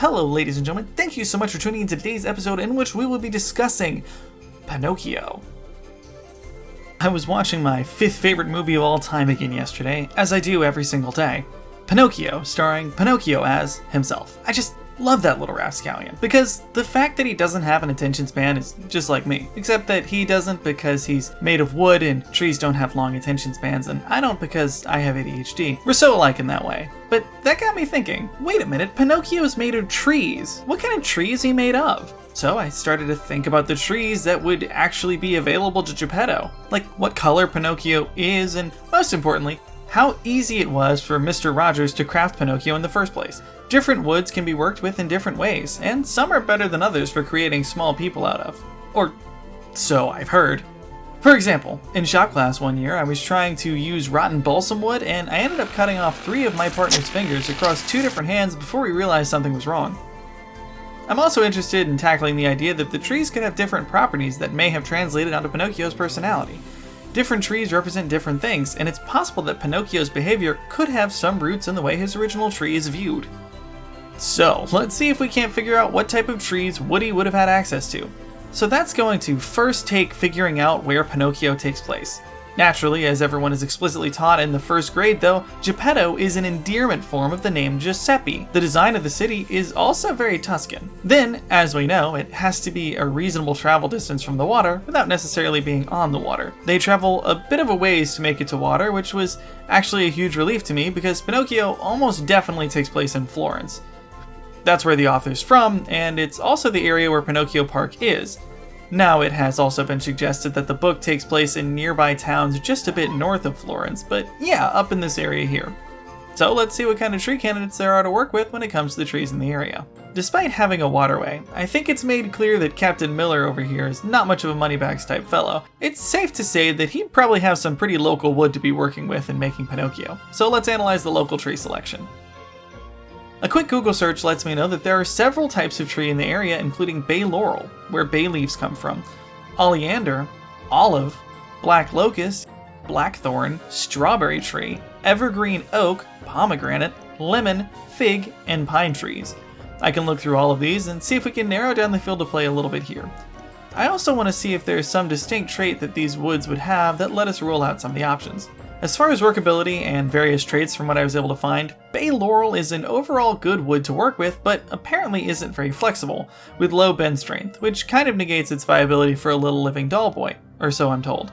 Hello ladies and gentlemen, thank you so much for tuning in to today's episode in which we will be discussing Pinocchio. I was watching my 5th favorite movie of all time again yesterday, as I do every single day. Pinocchio, starring Pinocchio as himself. I just love that little rapscallion, because the fact that he doesn't have an attention span is just like me, except that he doesn't because he's made of wood and trees don't have long attention spans, and I don't because I have ADHD. We're so alike in that way. But that got me thinking, wait a minute, Pinocchio is made of trees. What kind of tree is he made of? So I started to think about the trees that would actually be available to Geppetto, like what color Pinocchio is, and most importantly, how easy it was for Mr. Rogers to craft Pinocchio in the first place. Different woods can be worked with in different ways, and some are better than others for creating small people out of. Or so I've heard. For example, in shop class one year, I was trying to use rotten balsam wood, and I ended up cutting off 3 of my partner's fingers across 2 different hands before we realized something was wrong. I'm also interested in tackling the idea that the trees could have different properties that may have translated onto Pinocchio's personality. Different trees represent different things, and it's possible that Pinocchio's behavior could have some roots in the way his original tree is viewed. So, let's see if we can't figure out what type of trees Woody would have had access to. So that's going to first take figuring out where Pinocchio takes place. Naturally, as everyone is explicitly taught in the 1st grade though, Geppetto is an endearment form of the name Giuseppe. The design of the city is also very Tuscan. Then, as we know, it has to be a reasonable travel distance from the water without necessarily being on the water. They travel a bit of a ways to make it to water, which was actually a huge relief to me because Pinocchio almost definitely takes place in Florence. That's where the author's from, and it's also the area where Pinocchio Park is. Now, it has also been suggested that the book takes place in nearby towns just a bit north of Florence, but yeah, up in this area here. So let's see what kind of tree candidates there are to work with when it comes to the trees in the area. Despite having a waterway, I think it's made clear that Captain Miller over here is not much of a moneybags type fellow. It's safe to say that he'd probably have some pretty local wood to be working with in making Pinocchio. So let's analyze the local tree selection. A quick Google search lets me know that there are several types of tree in the area, including bay laurel, where bay leaves come from, oleander, olive, black locust, blackthorn, strawberry tree, evergreen oak, pomegranate, lemon, fig, and pine trees. I can look through all of these and see if we can narrow down the field of play a little bit here. I also want to see if there is some distinct trait that these woods would have that let us rule out some of the options. As far as workability and various traits from what I was able to find, bay laurel is an overall good wood to work with, but apparently isn't very flexible, with low bend strength, which kind of negates its viability for a little living doll boy, or so I'm told.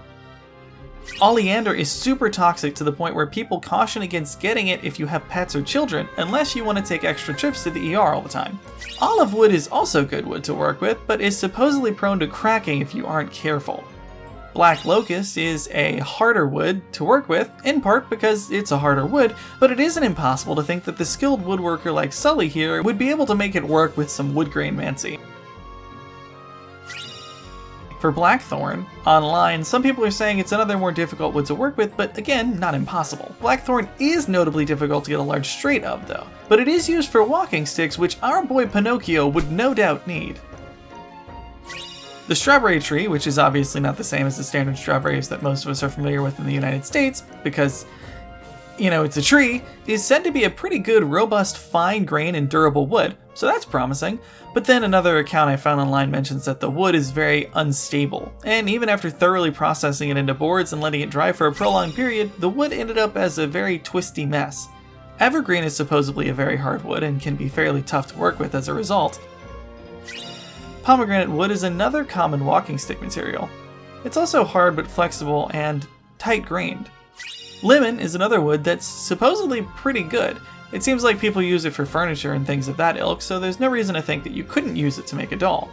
Oleander is super toxic to the point where people caution against getting it if you have pets or children, unless you want to take extra trips to the ER all the time. Olive wood is also good wood to work with, but is supposedly prone to cracking if you aren't careful. Black locust is a harder wood to work with, in part because it's a harder wood, but it isn't impossible to think that the skilled woodworker like Sully here would be able to make it work with some wood grain mancy. For blackthorn, online, some people are saying it's another more difficult wood to work with, but again, not impossible. Blackthorn is notably difficult to get a large straight of though, but it is used for walking sticks, which our boy Pinocchio would no doubt need. The strawberry tree, which is obviously not the same as the standard strawberries that most of us are familiar with in the United States, because, it's a tree, is said to be a pretty good, robust, fine grain and durable wood, so that's promising. But then another account I found online mentions that the wood is very unstable, and even after thoroughly processing it into boards and letting it dry for a prolonged period, the wood ended up as a very twisty mess. Evergreen is supposedly a very hard wood and can be fairly tough to work with as a result. Pomegranate wood is another common walking stick material. It's also hard but flexible and tight-grained. Lemon is another wood that's supposedly pretty good. It seems like people use it for furniture and things of that ilk, so there's no reason to think that you couldn't use it to make a doll.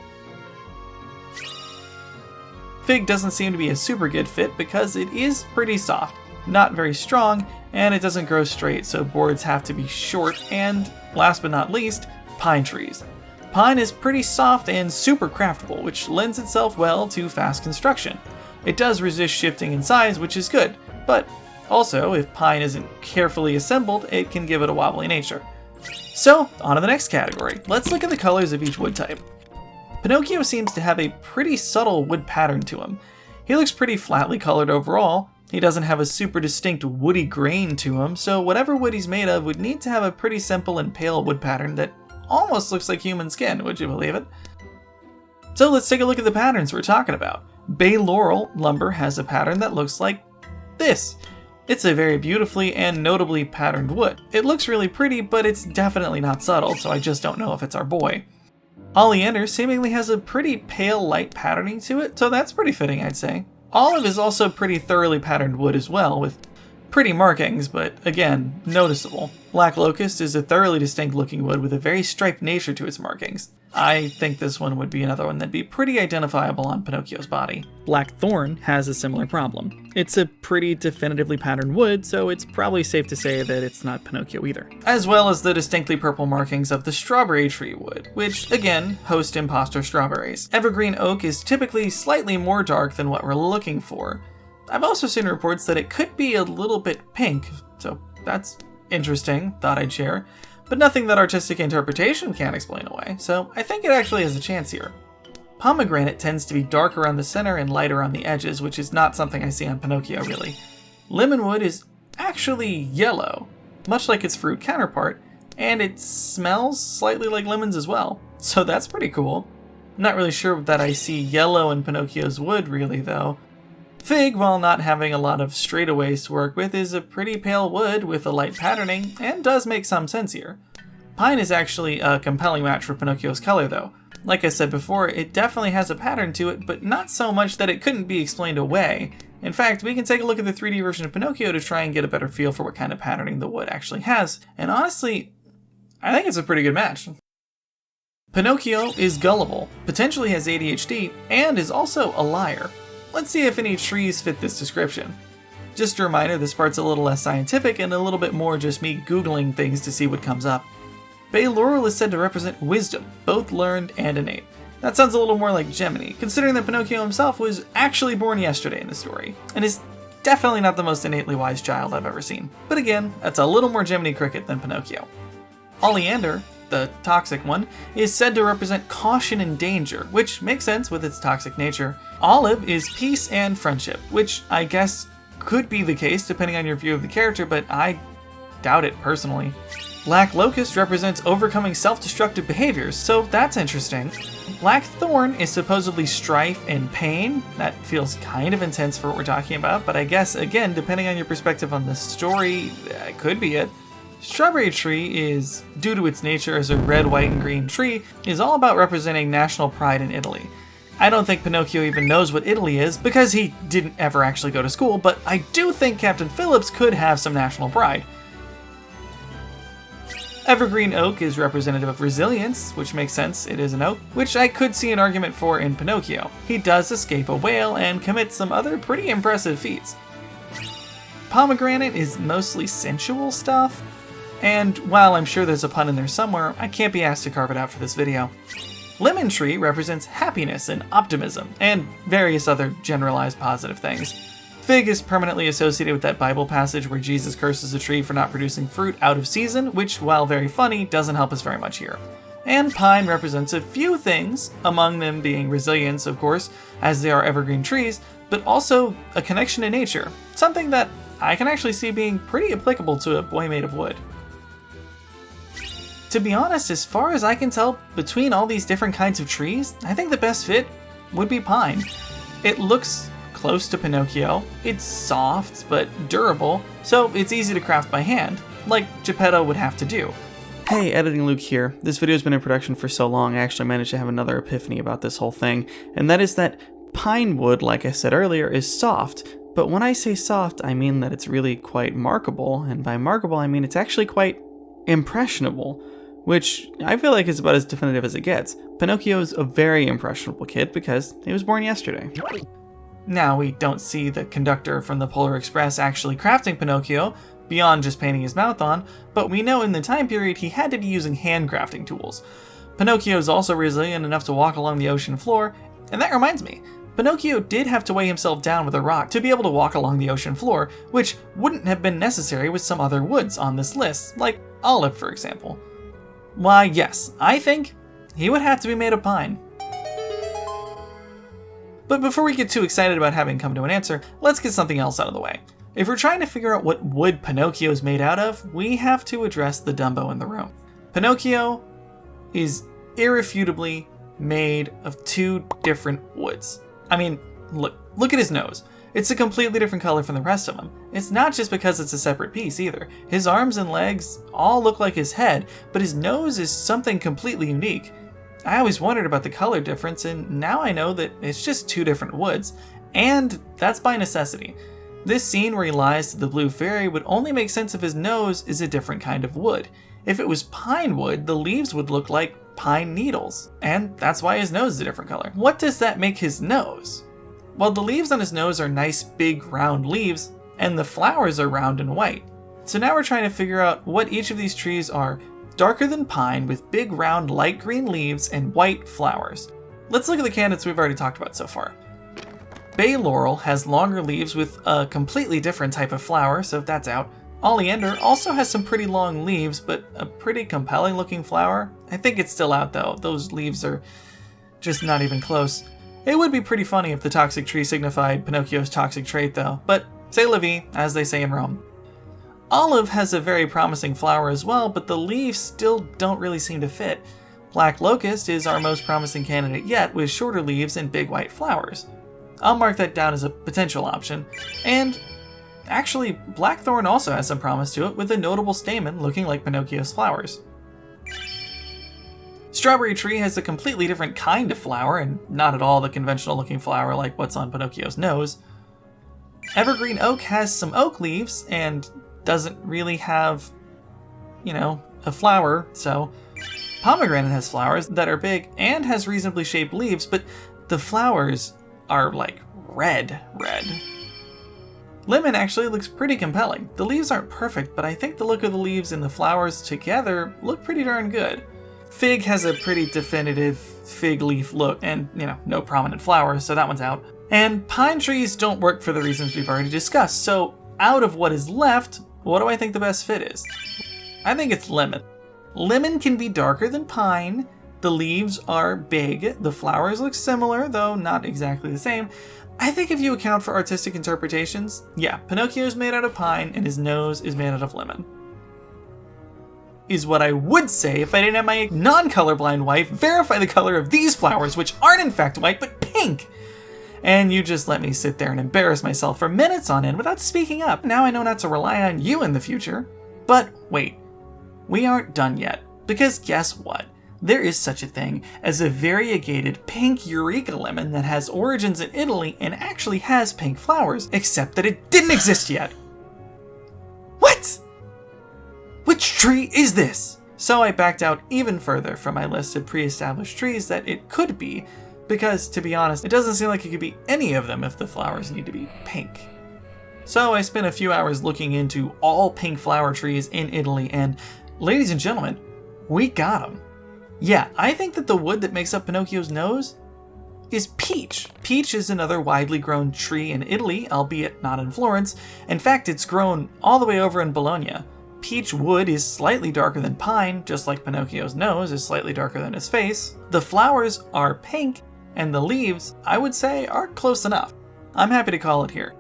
Fig doesn't seem to be a super good fit because it is pretty soft, not very strong, and it doesn't grow straight, so boards have to be short, and last but not least, pine trees. Pine is pretty soft and super craftable, which lends itself well to fast construction. It does resist shifting in size, which is good, but also, if pine isn't carefully assembled, it can give it a wobbly nature. So, on to the next category. Let's look at the colors of each wood type. Pinocchio seems to have a pretty subtle wood pattern to him. He looks pretty flatly colored overall. He doesn't have a super distinct woody grain to him, so whatever wood he's made of would need to have a pretty simple and pale wood pattern that almost looks like human skin, would you believe it? So let's take a look at the patterns we're talking about. Bay laurel lumber has a pattern that looks like this. It's a very beautifully and notably patterned wood. It looks really pretty, but it's definitely not subtle, so I just don't know if it's our boy. Oleander seemingly has a pretty pale light patterning to it, so that's pretty fitting, I'd say. Olive is also pretty thoroughly patterned wood as well, with pretty markings, but again, noticeable. Black locust is a thoroughly distinct looking wood with a very striped nature to its markings. I think this one would be another one that'd be pretty identifiable on Pinocchio's body. Black thorn has a similar problem. It's a pretty definitively patterned wood, so it's probably safe to say that it's not Pinocchio either. As well as the distinctly purple markings of the strawberry tree wood, which again host imposter strawberries. Evergreen oak is typically slightly more dark than what we're looking for. I've also seen reports that it could be a little bit pink, so that's interesting, thought I'd share. But nothing that artistic interpretation can't explain away, so I think it actually has a chance here. Pomegranate tends to be dark around the center and lighter on the edges, which is not something I see on Pinocchio really. Lemonwood is actually yellow, much like its fruit counterpart, and it smells slightly like lemons as well, so that's pretty cool. I'm not really sure that I see yellow in Pinocchio's wood really though. Fig, while not having a lot of straightaways to work with, is a pretty pale wood with a light patterning, and does make some sense here. Pine is actually a compelling match for Pinocchio's color though. Like I said before, it definitely has a pattern to it, but not so much that it couldn't be explained away. In fact, we can take a look at the 3D version of Pinocchio to try and get a better feel for what kind of patterning the wood actually has, and honestly, I think it's a pretty good match. Pinocchio is gullible, potentially has ADHD, and is also a liar. Let's see if any trees fit this description. Just a reminder, this part's a little less scientific and a little bit more just me Googling things to see what comes up. Bay laurel is said to represent wisdom, both learned and innate. That sounds a little more like Gemini, considering that Pinocchio himself was actually born yesterday in the story, and is definitely not the most innately wise child I've ever seen. But again, that's a little more Gemini cricket than Pinocchio. Oleander, the toxic one, is said to represent caution and danger, which makes sense with its toxic nature. Olive is peace and friendship, which I guess could be the case depending on your view of the character, but I doubt it personally. Black locust represents overcoming self-destructive behaviors, so that's interesting. Black thorn is supposedly strife and pain. That feels kind of intense for what we're talking about, but I guess, again, depending on your perspective on the story, that could be it. Strawberry tree is, due to its nature as a red, white, and green tree, is all about representing national pride in Italy. I don't think Pinocchio even knows what Italy is because he didn't ever actually go to school, but I do think Captain Phillips could have some national pride. Evergreen oak is representative of resilience, which makes sense, it is an oak, which I could see an argument for in Pinocchio. He does escape a whale and commit some other pretty impressive feats. Pomegranate is mostly sensual stuff, and while I'm sure there's a pun in there somewhere, I can't be asked to carve it out for this video. Lemon tree represents happiness and optimism, and various other generalized positive things. Fig is permanently associated with that Bible passage where Jesus curses a tree for not producing fruit out of season, which, while very funny, doesn't help us very much here. And pine represents a few things, among them being resilience, of course, as they are evergreen trees, but also a connection to nature, something that I can actually see being pretty applicable to a boy made of wood. To be honest, as far as I can tell, between all these different kinds of trees, I think the best fit would be pine. It looks close to Pinocchio, it's soft but durable, so it's easy to craft by hand, like Geppetto would have to do. Hey, Editing Luke here. This video's been in production for so long I actually managed to have another epiphany about this whole thing, and that is that pine wood, like I said earlier, is soft, but when I say soft, I mean that it's really quite markable, and by markable I mean it's actually quite impressionable, which I feel like is about as definitive as it gets. Pinocchio's a very impressionable kid because he was born yesterday. Now, we don't see the conductor from the Polar Express actually crafting Pinocchio, beyond just painting his mouth on, but we know in the time period he had to be using hand crafting tools. Pinocchio is also resilient enough to walk along the ocean floor, and that reminds me, Pinocchio did have to weigh himself down with a rock to be able to walk along the ocean floor, which wouldn't have been necessary with some other woods on this list, like olive for example. Why yes, I think he would have to be made of pine. But before we get too excited about having come to an answer, let's get something else out of the way. If we're trying to figure out what wood Pinocchio is made out of, we have to address the Dumbo in the room. Pinocchio is irrefutably made of two different woods. I mean, look at his nose. It's a completely different color from the rest of him. It's not just because it's a separate piece either. His arms and legs all look like his head, but his nose is something completely unique. I always wondered about the color difference, and now I know that it's just two different woods, and that's by necessity. This scene where he lies to the blue fairy would only make sense if his nose is a different kind of wood. If it was pine wood, the leaves would look like pine needles, and that's why his nose is a different color. What does that make his nose? Well, the leaves on his nose are nice big round leaves, and the flowers are round and white. So now we're trying to figure out what each of these trees are darker than pine with big round light green leaves and white flowers. Let's look at the candidates we've already talked about so far. Bay laurel has longer leaves with a completely different type of flower, so that's out. Oleander also has some pretty long leaves, but a pretty compelling looking flower. I think it's still out though. Those leaves are just not even close. It would be pretty funny if the toxic tree signified Pinocchio's toxic trait though, but c'est la vie, as they say in Rome. Olive has a very promising flower as well, but the leaves still don't really seem to fit. Black locust is our most promising candidate yet, with shorter leaves and big white flowers. I'll mark that down as a potential option. And actually, blackthorn also has some promise to it, with a notable stamen looking like Pinocchio's flowers. Strawberry tree has a completely different kind of flower, and not at all the conventional looking flower like what's on Pinocchio's nose. Evergreen oak has some oak leaves, and doesn't really have, a flower, so. Pomegranate has flowers that are big and has reasonably shaped leaves, but the flowers are like red. Lemon actually looks pretty compelling. The leaves aren't perfect, but I think the look of the leaves and the flowers together look pretty darn good. Fig has a pretty definitive fig leaf look and, no prominent flowers, so that one's out. And pine trees don't work for the reasons we've already discussed, so out of what is left, what do I think the best fit is? I think it's lemon. Lemon can be darker than pine, the leaves are big, the flowers look similar, though not exactly the same. I think if you account for artistic interpretations, yeah, Pinocchio is made out of pine and his nose is made out of lemon. Is what I would say if I didn't have my non-colorblind wife verify the color of these flowers, which aren't in fact white, but pink. And you just let me sit there and embarrass myself for minutes on end without speaking up. Now I know not to rely on you in the future. But wait, we aren't done yet, because guess what? There is such a thing as a variegated pink Eureka lemon that has origins in Italy and actually has pink flowers, except that it didn't exist yet. What? Which tree is this? So I backed out even further from my list of pre-established trees that it could be, because to be honest, it doesn't seem like it could be any of them if the flowers need to be pink. So I spent a few hours looking into all pink flower trees in Italy, and ladies and gentlemen, we got them. Yeah, I think that the wood that makes up Pinocchio's nose is peach. Peach is another widely grown tree in Italy, albeit not in Florence. In fact, it's grown all the way over in Bologna. Peach wood is slightly darker than pine, just like Pinocchio's nose is slightly darker than his face. The flowers are pink, and the leaves, I would say, are close enough. I'm happy to call it here.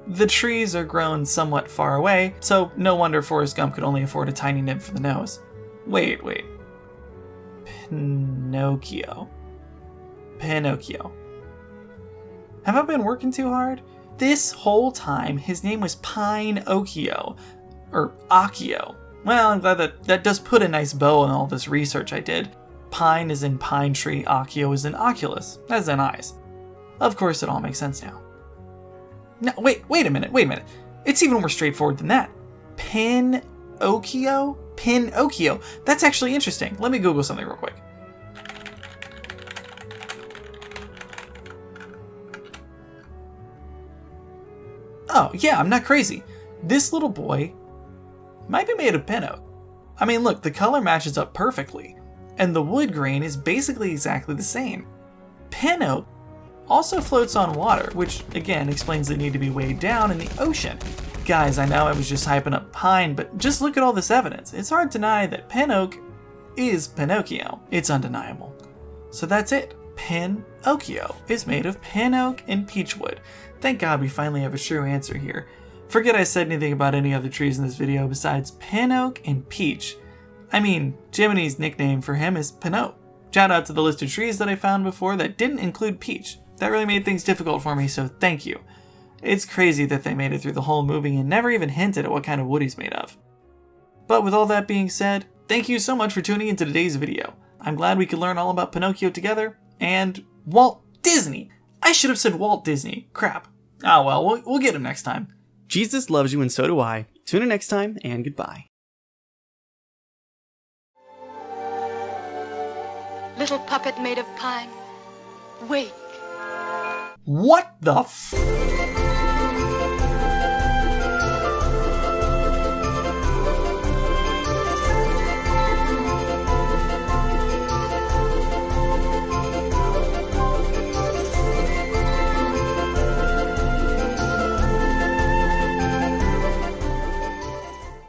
The trees are grown somewhat far away, so no wonder Forrest Gump could only afford a tiny nib for the nose. Wait. Pinocchio. Have I been working too hard? This whole time, his name was Pinocchio. Or Acchio. Well, I'm glad that does put a nice bow on all this research I did. Pine is in pine tree, Acchio is in oculus, as in eyes. Of course, it all makes sense now. No, wait a minute. It's even more straightforward than that. Pinocchio? That's actually interesting. Let me Google something real quick. Oh, yeah, I'm not crazy. This little boy might be made of pin oak. I mean, look, the color matches up perfectly, and the wood grain is basically exactly the same. Pin oak also floats on water, which again explains the need to be weighed down in the ocean. Guys, I know I was just hyping up pine, but just look at all this evidence. It's hard to deny that pin oak is Pinocchio. It's undeniable. So that's it. Pinocchio is made of pin oak and peach wood. Thank God we finally have a true answer here. Forget I said anything about any other trees in this video besides pin oak and peach. I mean, Jiminy's nickname for him is Pinot. Shout out to the list of trees that I found before that didn't include Peach. That really made things difficult for me, so thank you. It's crazy that they made it through the whole movie and never even hinted at what kind of wood he's made of. But with all that being said, thank you so much for tuning into today's video. I'm glad we could learn all about Pinocchio together, and Walt Disney! I should have said Walt Disney. Crap. Ah well, we'll get him next time. Jesus loves you and so do I. Tune in next time, and goodbye. Little puppet made of pine, wake. What the f-